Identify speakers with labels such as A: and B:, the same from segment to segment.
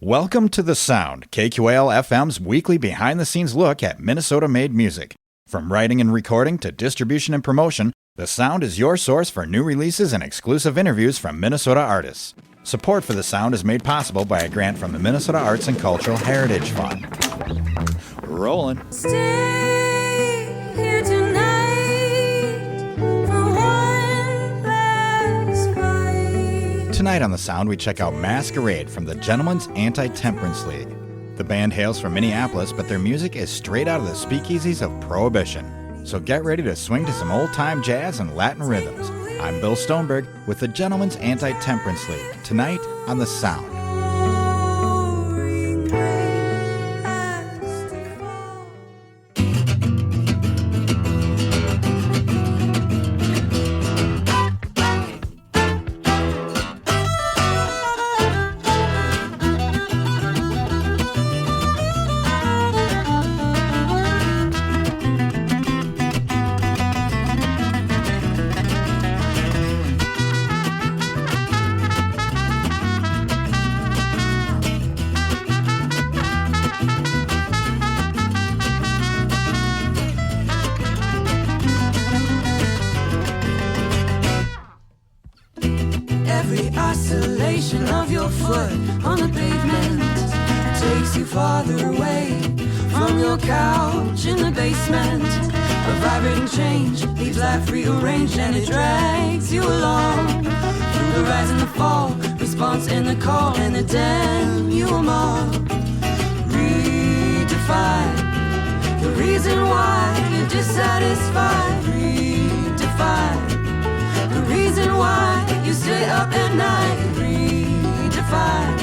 A: Welcome to The Sound, KQAL FM's weekly behind-the-scenes look at Minnesota-made music. From writing and recording to distribution and promotion, The Sound is your source for new releases and exclusive interviews from Minnesota artists. Support for The Sound is made possible by a grant from the Minnesota Arts and Cultural Heritage Fund. Rolling.
B: Stay here tonight for one last fight.
A: Tonight on The Sound, we check out Masquerade from the Gentlemen's Anti-Temperance League. The band hails from Minneapolis, but their music is straight out of the speakeasies of prohibition. So get ready to swing to some old-time jazz and Latin rhythms. I'm Bill Stoneberg with the Gentlemen's Anti-Temperance League, tonight on The Sound.
B: Every oscillation of your foot on the pavement takes you farther away from your couch in the basement. A vibrating change leaves life rearranged and it drags you along through the rise and the fall, response and the call and the denouement. Redefine the reason why you're dissatisfied. Redefine the reason why you stay up at night. Redefine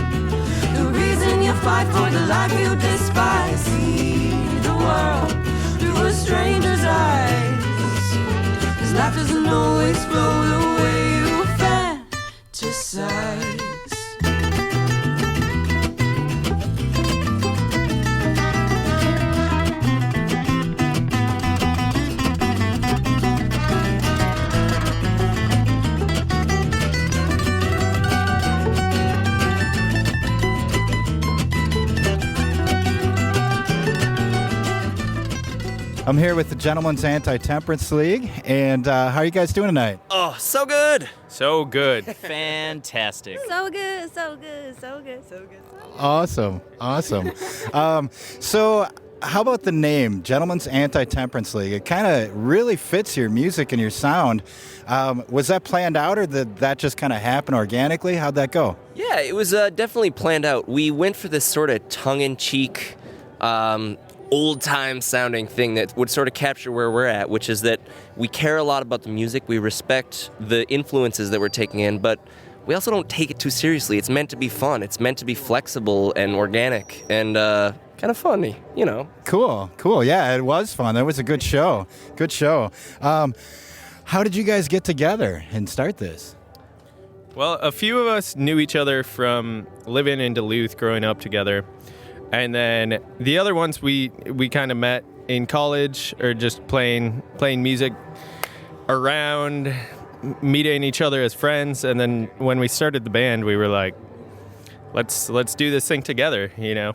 B: the reason you fight for the life you despise. See the world through a stranger's eyes, 'cause life doesn't always flow the way you fantasize.
A: I'm here with the Gentlemen's Anti-Temperance League, and how are you guys doing tonight?
C: Oh, so good.
D: So good.
C: Fantastic.
E: So good, so good, so good, so good.
A: Awesome. So how about the name, Gentlemen's Anti-Temperance League? It kind of really fits your music and your sound. Was that planned out, or did that just kind of happen organically? How'd that go?
C: Yeah, it was definitely planned out. We went for this sort of tongue-in-cheek, old-time sounding thing that would sort of capture where we're at, which is that we care a lot about the music, we respect the influences that we're taking in, but we also don't take it too seriously. It's meant to be fun. It's meant to be flexible and organic and kind of funny, you know.
A: Cool. Yeah, it was fun. That was a good show. How did you guys get together and start this?
D: Well, a few of us knew each other from living in Duluth, growing up together. And then the other ones we kind of met in college or just playing music around, meeting each other as friends. And then when we started the band, we were like, let's do this thing together, you know.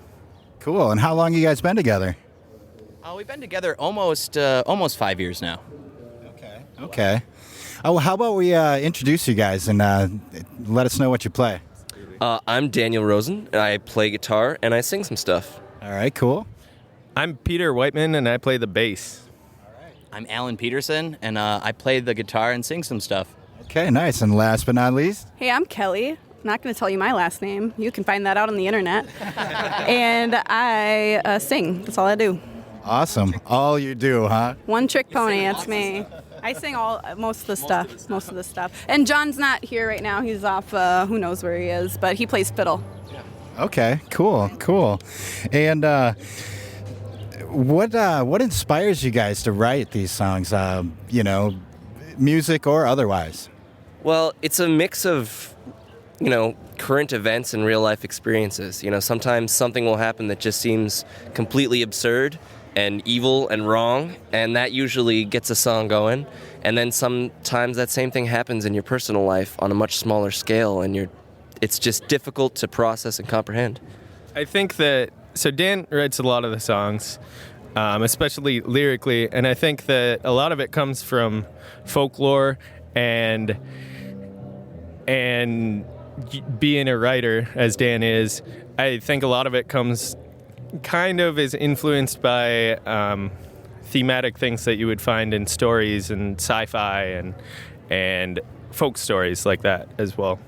A: Cool. And how long you guys been together?
F: We've been together almost 5 years now.
A: Okay. Oh, how about we introduce you guys and let us know what you play?
C: I'm Daniel Rosen, and I play guitar and I sing some stuff.
A: All right, cool.
D: I'm Peter Whiteman, and I play the bass.
F: I'm Alan Peterson, and I play the guitar and sing some stuff.
A: Okay, nice. And last but not least?
E: Hey, I'm Kelly. I'm not going to tell you my last name. You can find that out on the internet. And I sing. That's all I do.
A: Awesome. All you do, huh?
E: One trick pony. That's me. I sing most of the stuff. And John's not here right now. He's off. Who knows where he is? But he plays fiddle.
A: Okay. Cool. And what inspires you guys to write these songs? Music or otherwise?
C: Well, it's a mix of, current events and real life experiences. Sometimes something will happen that just seems completely absurd and evil and wrong, and that usually gets a song going. And then sometimes that same thing happens in your personal life on a much smaller scale, and it's just difficult to process and comprehend.
D: I think that, so Dan writes a lot of the songs, especially lyrically, and I think that a lot of it comes from folklore and being a writer, as Dan is. I think a lot of it is influenced by thematic things that you would find in stories and sci-fi and folk stories like that as well.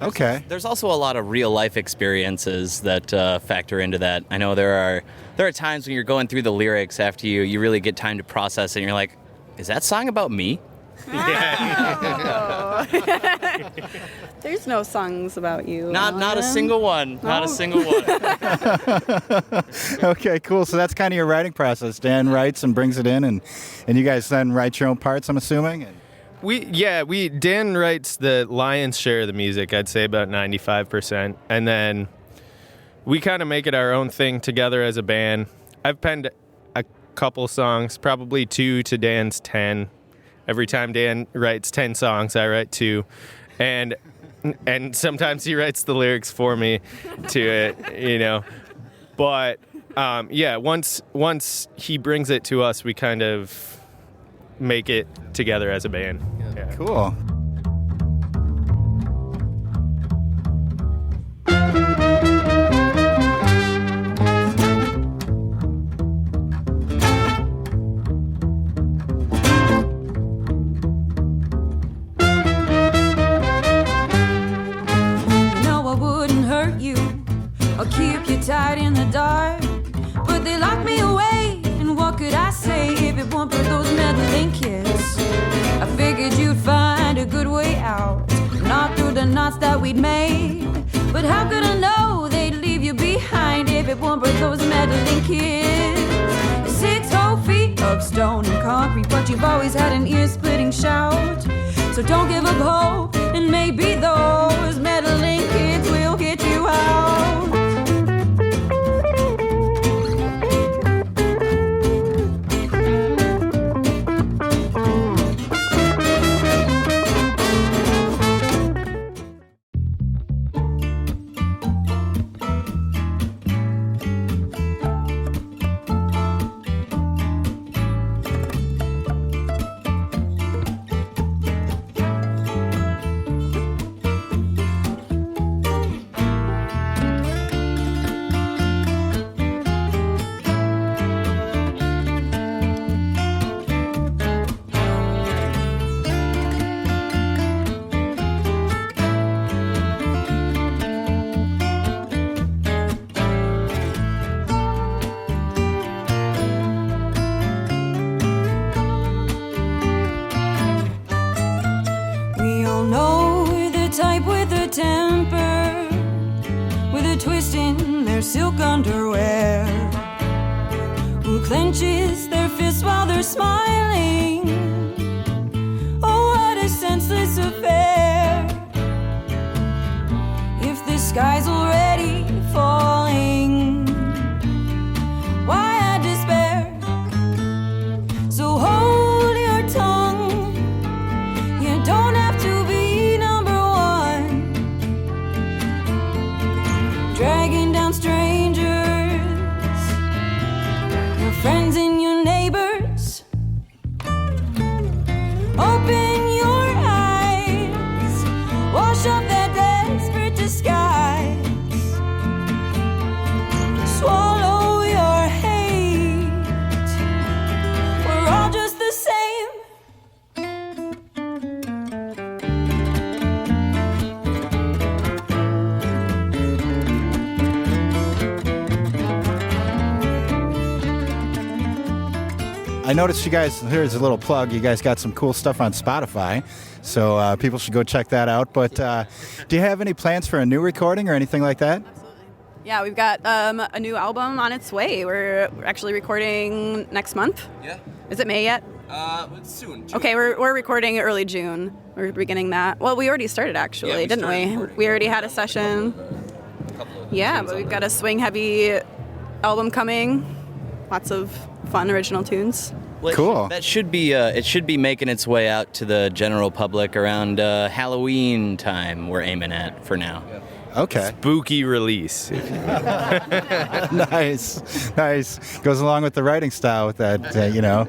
A: Okay.
F: There's also a lot of real life experiences that factor into that. I know there are times when you're going through the lyrics after you really get time to process it, and you're like, is that song about me?
E: Oh. There's no songs about you.
F: Not a single one.
E: No.
F: Not a single one.
A: Okay, cool. So that's kind of your writing process. Dan writes and brings it in, and you guys then write your own parts, I'm assuming?
D: Dan writes the lion's share of the music, I'd say about 95%. And then we kind of make it our own thing together as a band. I've penned a couple songs, probably 2 to Dan's 10. Every time Dan writes 10 songs, I write 2. And sometimes he writes the lyrics for me to it, But, once he brings it to us, we kind of make it together as a band. Yeah.
A: Cool.
B: Keep you tight in the dark, but they locked me away. And what could I say if it weren't for those meddling kids? I figured you'd find a good way out, not through the knots that we'd made. But how could I know they'd leave you behind if it weren't for those meddling kids? 6 whole feet of stone and concrete, but you've always had an ear-splitting shout. So don't give up hope, and maybe those meddling kids will get you out. Temper with a twist in their silk underwear, who clenches their fists while they're smiling. Oh, what a senseless affair. If the sky's already falling, why add despair? So hold your tongue. You don't have to be dragging down strangers, your friends and your neighbors. Open your eyes, wash off that desperate disguise. Swallow your hate, we're all just the same.
A: I noticed you guys, here's a little plug, you guys got some cool stuff on Spotify, so people should go check that out. But do you have any plans for a new recording or anything like that?
E: Yeah, we've got a new album on its way. We're actually recording next month.
C: Yeah.
E: Is it May yet?
C: Soon.
E: Okay, we're recording early June. We're beginning that. Well, we already started actually, didn't we? We already had a session. Yeah, but we've got a swing-heavy album coming. Lots of fun original tunes.
F: Well,
A: cool.
F: That should be it should be making its way out to the general public around Halloween time. We're aiming at for now.
A: Okay.
D: spooky release.
A: Nice. Goes along with the writing style with that, you know.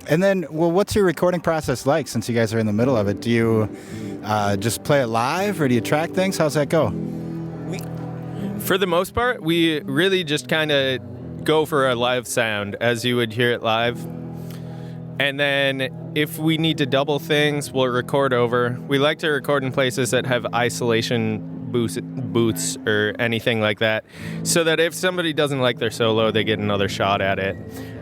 A: And then, well, what's your recording process like since you guys are in the middle of it? Do you just play it live or do you track things? How's that go?
D: For the most part, we really just kind of go for a live sound as you would hear it live. And then if we need to double things, we'll record over. We like to record in places that have isolation booths or anything like that, so that if somebody doesn't like their solo, they get another shot at it.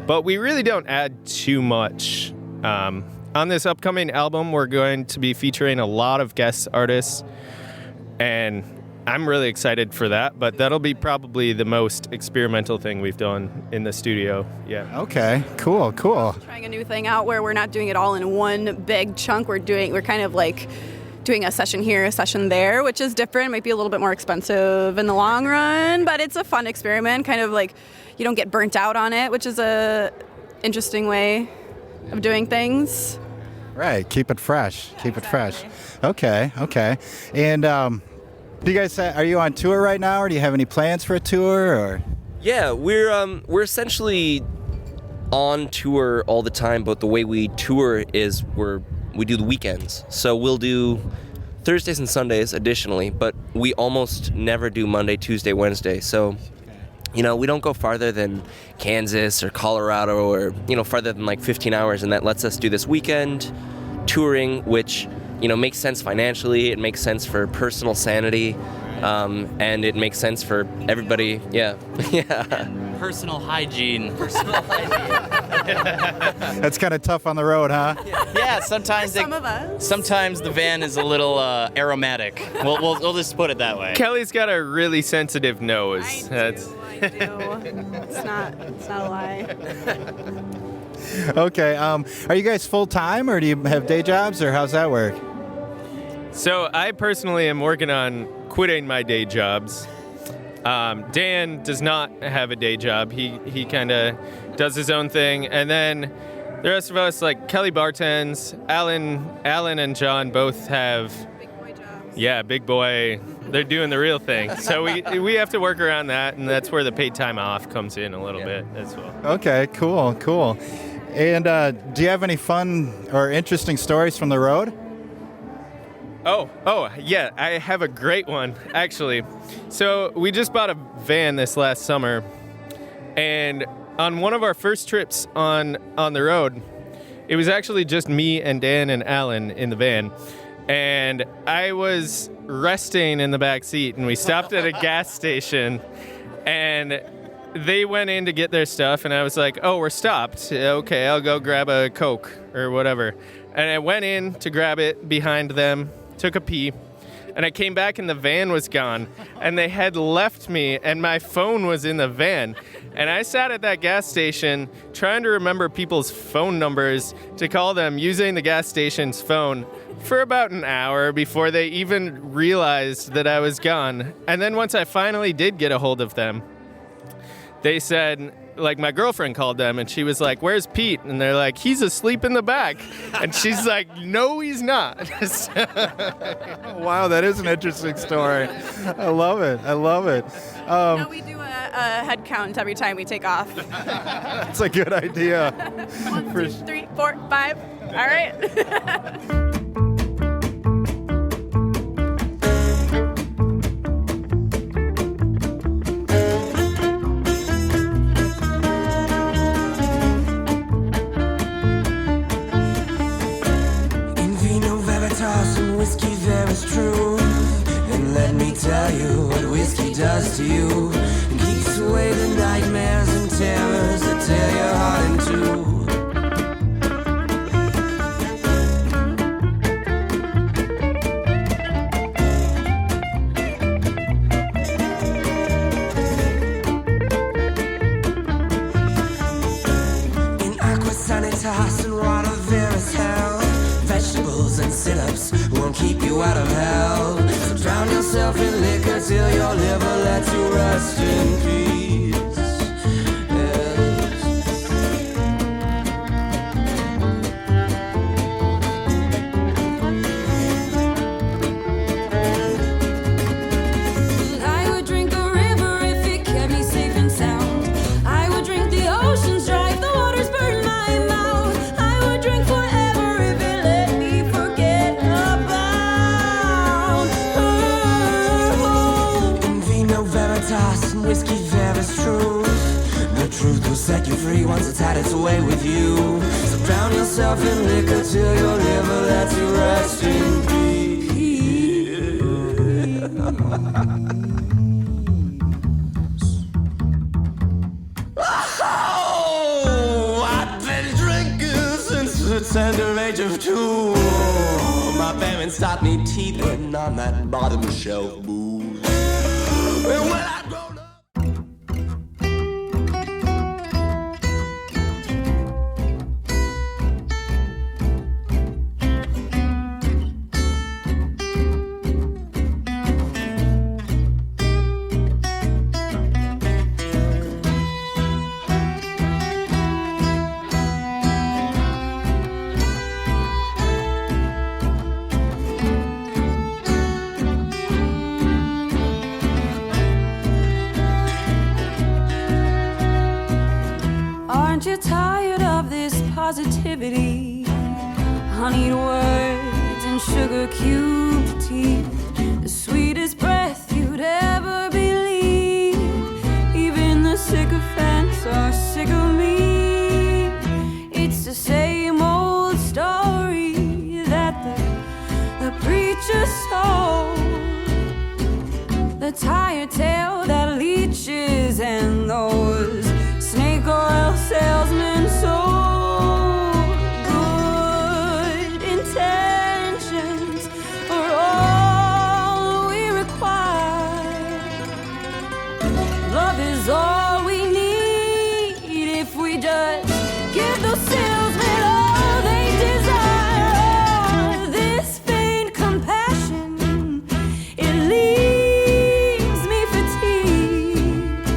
D: But we really don't add too much. On this upcoming album, we're going to be featuring a lot of guest artists, and I'm really excited for that, but that'll be probably the most experimental thing we've done in the studio. Yeah.
A: Okay, cool.
E: Trying a new thing out where we're not doing it all in one big chunk. We're kind of like doing a session here, a session there, which is different. Might be a little bit more expensive in the long run, but it's a fun experiment. Kind of like you don't get burnt out on it, which is a interesting way of doing things.
A: Right, keep it fresh. Keep it fresh. Okay. And do you guys are you on tour right now, or do you have any plans for a tour? Or
C: Yeah, we're essentially on tour all the time, but the way we tour is we do the weekends. So we'll do Thursdays and Sundays additionally, but we almost never do Monday, Tuesday, Wednesday. So, you know, we don't go farther than Kansas or Colorado or, you know, farther than like 15 hours, and that lets us do this weekend touring, which, you know, makes sense financially, it makes sense for personal sanity, and it makes sense for everybody. Yeah.
F: Personal hygiene.
A: That's kind of tough on the road, huh?
F: Yeah, sometimes
E: Some of us.
F: Sometimes the van is a little aromatic. We'll just put it that way.
D: Kelly's got a really sensitive nose.
E: I do. It's not a lie.
A: Okay. Are you guys full time, or do you have day jobs, or how's that work?
D: So I personally am working on quitting my day jobs. Dan does not have a day job. He kind of does his own thing. And then the rest of us, like Kelly bartends, Alan and John both have...
E: Big boy jobs.
D: Yeah, big boy. They're doing the real thing. So we have to work around that, and that's where the paid time off comes in a little bit as well.
A: Okay, cool. And do you have any fun or interesting stories from the road?
D: Oh, yeah, I have a great one, actually. So we just bought a van this last summer, and on one of our first trips on the road, it was actually just me and Dan and Alan in the van, and I was resting in the back seat, and we stopped at a gas station, and they went in to get their stuff, and I was like, oh, we're stopped. Okay, I'll go grab a Coke or whatever. And I went in to grab it behind them, took a pee, and I came back and the van was gone, and they had left me, and my phone was in the van. And I sat at that gas station trying to remember people's phone numbers to call them using the gas station's phone for about an hour before they even realized that I was gone. And then once I finally did get a hold of them, they said, like, my girlfriend called them, and she was like, where's Pete? And they're like, he's asleep in the back. And she's like, no, he's not.
A: Wow, that is an interesting story. I love it.
E: No, we do a head count every time we take off.
A: That's a good idea.
E: 1, 2, 3, 4, 5. All right.
B: Whiskey, there is truth, and let me tell you what whiskey does to you. It keeps away the nightmares and terrors that tear your heart in two. In aqua sanitas and water there is hell. Vegetables and syrups won't keep you out of hell. So drown yourself in liquor till your liver lets you rest in peace. toss and whiskey there is truth. The truth will set you free once it's had its way with you. So drown yourself in liquor till your liver lets you rest in peace. Oh, I've been drinking since the tender age of 2. My parents taught me teething on that bottom shelf booze. And when I grown up, aren't you tired of this positivity? Honeyed words and sugar cubed teeth, the sweetest breath you'd ever believe. Even the sycophants are sick of me. It's the same old story that the preacher sold. The tired tale that leeches and those snake oil salesmen sold. Good intentions are all we require. Love is all we need if we just give those salesmen all they desire. This faint compassion, it leaves me fatigued.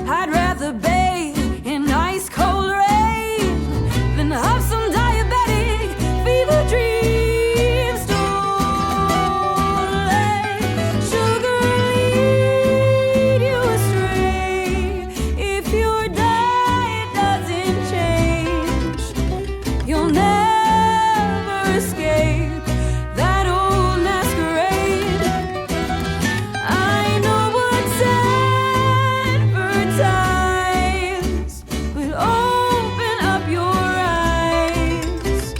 B: I'd rather bathe in ice cold rain than have some diabetic fever dreams. Don't let sugar lead you astray. If your diet doesn't change, you'll never escape that old masquerade. I know what's advertised, but open up your eyes.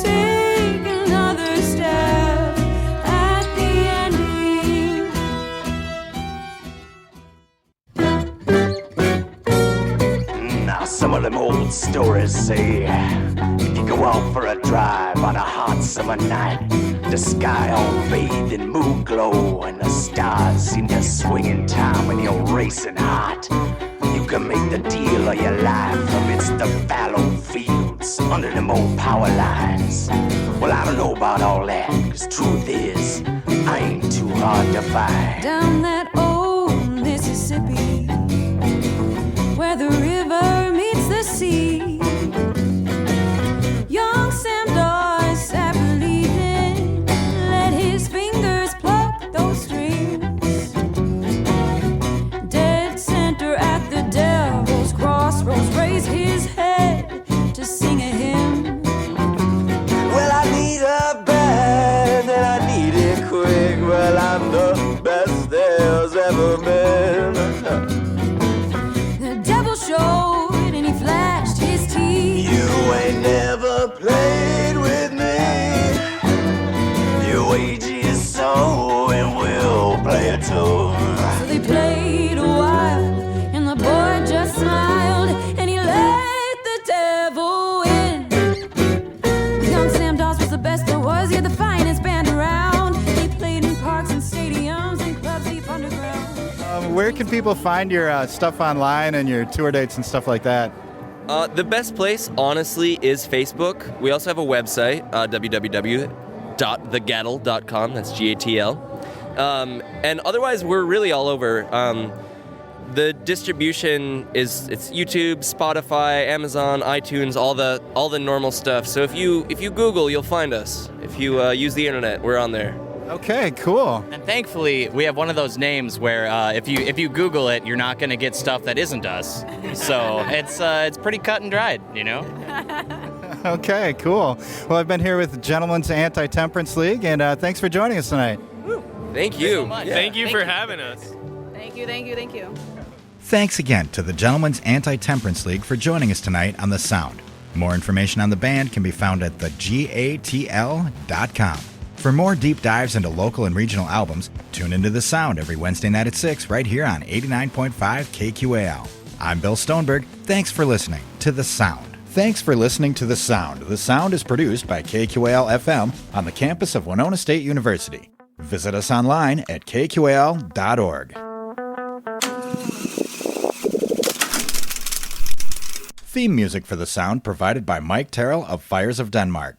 B: Take another stab at the ending.
G: Now some of them old stories say if you go out for a drive on a hot summer night, the sky all bathed in moon glow and the stars seem to swing in time when you're racing hot. You can make the deal of your life amidst the fallow fields under them old power lines. Well, I don't know about all that, 'cause truth is, I ain't too hard to find.
B: Down that old Mississippi, where the river meets the sea, young Sam Dawes sat believing, let his fingers pluck those strings. Dead center at the devil's crossroads, raise his head to sing a hymn.
G: Well, I need a bed and I need it quick. Well, I'm the best there's ever been.
B: The devil showed and he flashed his teeth.
G: You ain't never played with me. Your age is so and we'll play it too.
B: So they played a while, and the boy just smiled, and he let the devil in. Young Sam Dawes was the best there was, he had the finest band around. They played in parks and stadiums and clubs deep underground.
A: Where can people find your stuff online and your tour dates and stuff like that?
C: The best place, honestly, is Facebook. We also have a website, www.thegatl.com. That's GATL. And otherwise, we're really all over. The distribution it's YouTube, Spotify, Amazon, iTunes, all the normal stuff. So if you Google, you'll find us. If you use the internet, we're on there.
A: Okay, cool.
F: And thankfully, we have one of those names where if you Google it, you're not going to get stuff that isn't us. So it's pretty cut and dried, you know.
A: Okay, cool. Well, I've been here with Gentlemen's Anti-Temperance League, and thanks for joining us tonight.
C: Thank you.
F: so much.
C: Yeah.
D: Thank you for having us.
E: Thank you, thank you, thank you.
A: Thanks again to the Gentlemen's Anti-Temperance League for joining us tonight on The Sound. More information on the band can be found at thegatl.com. For more deep dives into local and regional albums, tune into The Sound every Wednesday night at 6 right here on 89.5 KQAL. I'm Bill Stoneberg. Thanks for listening to The Sound. Thanks for listening to The Sound. The Sound is produced by KQAL FM on the campus of Winona State University. Visit us online at kqal.org. Theme music for The Sound provided by Mike Terrell of Fires of Denmark.